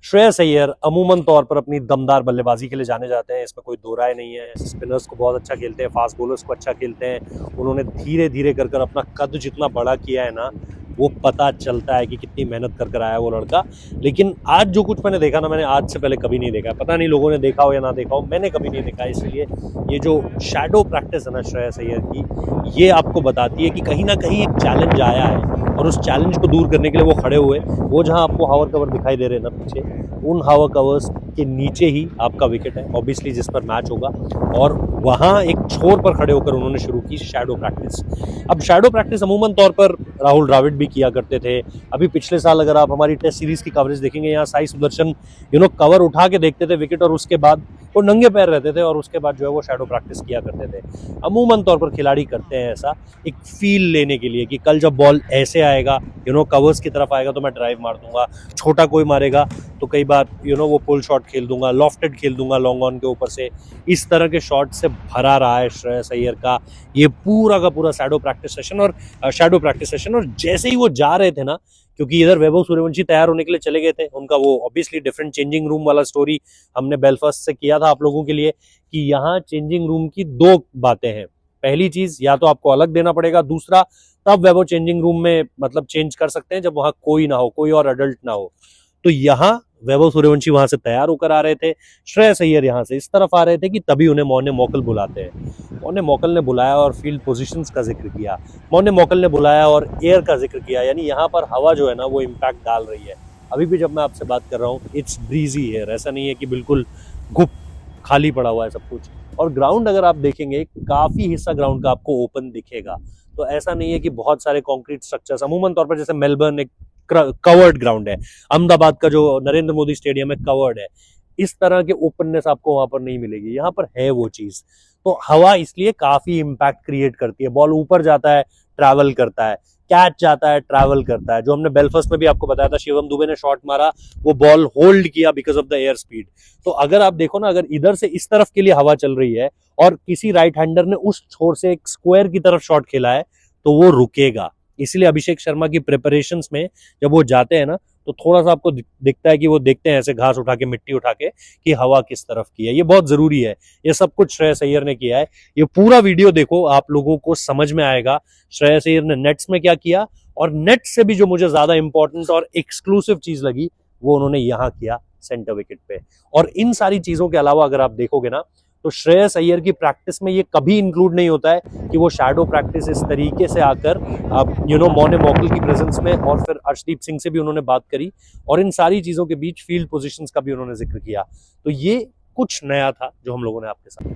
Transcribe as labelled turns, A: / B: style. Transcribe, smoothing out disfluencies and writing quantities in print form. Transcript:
A: श्रेयस अय्यर अमूमन तौर पर अपनी दमदार बल्लेबाजी के लिए जाने जाते हैं, इसमें कोई दो राय नहीं है। स्पिनर्स को बहुत अच्छा खेलते हैं, फास्ट बॉलर्स को अच्छा खेलते हैं। उन्होंने धीरे धीरे कर कर अपना कद जितना बड़ा किया है ना, वो पता चलता है कि कितनी मेहनत कर कर आया वो लड़का। लेकिन आज जो कुछ मैंने देखा ना, मैंने आज से पहले कभी नहीं देखा। पता नहीं लोगों ने देखा हो या ना देखा हो, मैंने कभी नहीं देखा। इसलिए ये जो शैडो प्रैक्टिस है ना श्रेयस अय्यर की, ये आपको बताती है कि कहीं ना कहीं एक चैलेंज आया है और उस चैलेंज को दूर करने के लिए वो खड़े हुए। वो जहां आपको हावर कवर दिखाई दे रहे हैं ना पीछे, उन हावर कवर्स के नीचे ही आपका विकेट है ऑब्वियसली, जिस पर मैच होगा। और वहां एक छोर पर खड़े होकर उन्होंने शुरू की शैडो प्रैक्टिस। अब शैडो प्रैक्टिस अमूमन तौर पर राहुल द्रविड़ भी किया करते थे। अभी पिछले साल अगर आप हमारी टेस्ट सीरीज की कवरेज देखेंगे, यहाँ साई सुदर्शन कवर उठा के देखते थे विकेट, और उसके बाद वो नंगे पैर रहते थे और उसके बाद जो है वो शैडो प्रैक्टिस किया करते थे। अमूमन तौर पर खिलाड़ी करते हैं ऐसा, एक फील लेने के लिए कि कल जब बॉल ऐसे आएगा, कवर्स की तरफ आएगा तो मैं ड्राइव मार दूंगा, छोटा कोई मारेगा तो कई बार वो पुल शॉट खेल दूंगा, लॉफ्टेड खेल दूंगा लॉन्ग ऑन के ऊपर से। इस तरह के शॉट से भरा रहा है श्रेयस अय्यर का ये पूरा का पूरा शैडो प्रैक्टिस सेशन। और जैसे ही वो जा रहे थे ना, क्योंकि इधर वैभव सूर्यवंशी तैयार होने के लिए चले गए थे, उनका वो ऑब्वियसली डिफरेंट चेंजिंग रूम वाला स्टोरी हमने बेलफास्ट से किया था आप लोगों के लिए, कि यहाँ चेंजिंग रूम की दो बातें हैं। पहली चीज, या तो आपको अलग देना पड़ेगा, दूसरा तब वैभव चेंजिंग रूम में मतलब चेंज कर सकते हैं जब वहां कोई ना हो, कोई और अडल्ट ना हो। तो यहाँ वैभव सूर्यवंशी वहां से तैयार होकर आ रहे थे, श्रेयस अय्यर यहाँ से इस तरफ आ रहे थे कि तभी उन्हें मौने मौकल बुलाते हैं। मौने मौकल ने बुलाया और फील्ड पोजीशंस का जिक्र किया, मौने मौकल ने बुलाया और एयर का जिक्र किया। यानी यहाँ पर हवा जो है ना वो इम्पैक्ट डाल रही है। अभी भी जब मैं आपसे बात कर रहा हूँ, इट्स ब्रीजी एयर, ऐसा नहीं है कि बिल्कुल घुप खाली पड़ा हुआ है सब कुछ। और ग्राउंड अगर आप देखेंगे, काफी हिस्सा ग्राउंड का आपको ओपन दिखेगा। तो ऐसा नहीं है कि बहुत सारे कॉन्क्रीट स्ट्रक्चर्स, अमूमन तौर पर जैसे मेलबर्न एक कवर्ड ग्राउंड है, अहमदाबाद का जो नरेंद्र मोदी स्टेडियम है कवर्ड है, इस तरह के ओपननेस आपको वहां पर नहीं मिलेगी। यहाँ पर है वो चीज। तो हवा इसलिए काफी इंपैक्ट क्रिएट करती है। बॉल ऊपर जाता है, ट्रैवल करता है, कैच जाता है, ट्रैवल करता है। जो हमने बेलफास्ट में भी आपको बताया था, शिवम दुबे ने शॉट मारा, वो बॉल होल्ड किया because of the air speed. तो अगर आप देखो ना, अगर इधर से इस तरफ के लिए हवा चल रही है और किसी राइट हैंडर ने उस छोर से एक स्क्वायर की तरफ शॉट खेला है, तो वो रुकेगा। इसलिए अभिषेक शर्मा की प्रिपरेशंस में जब वो जाते हैं ना, तो थोड़ा सा आपको दिखता है कि वो देखते हैं ऐसे घास उठा के, मिट्टी उठा के, कि हवा किस तरफ की है। ये बहुत जरूरी है। ये सब कुछ श्रेयस अय्यर ने किया है। ये पूरा वीडियो देखो, आप लोगों को समझ में आएगा श्रेयस अय्यर ने नेट्स में क्या किया। और नेट से भी जो मुझे ज्यादा इंपॉर्टेंट और एक्सक्लूसिव चीज लगी, वो उन्होंने यहाँ किया सेंटर विकेट पे। और इन सारी चीजों के अलावा अगर आप देखोगे ना, तो श्रेयस अय्यर की प्रैक्टिस में ये कभी इंक्लूड नहीं होता है कि वो शैडो प्रैक्टिस इस तरीके से आकर मौने मौकल की प्रेजेंस में, और फिर अर्शदीप सिंह से भी उन्होंने बात करी, और इन सारी चीजों के बीच फील्ड पोजीशंस का भी उन्होंने जिक्र किया। तो ये कुछ नया था जो हम लोगों ने आपके साथ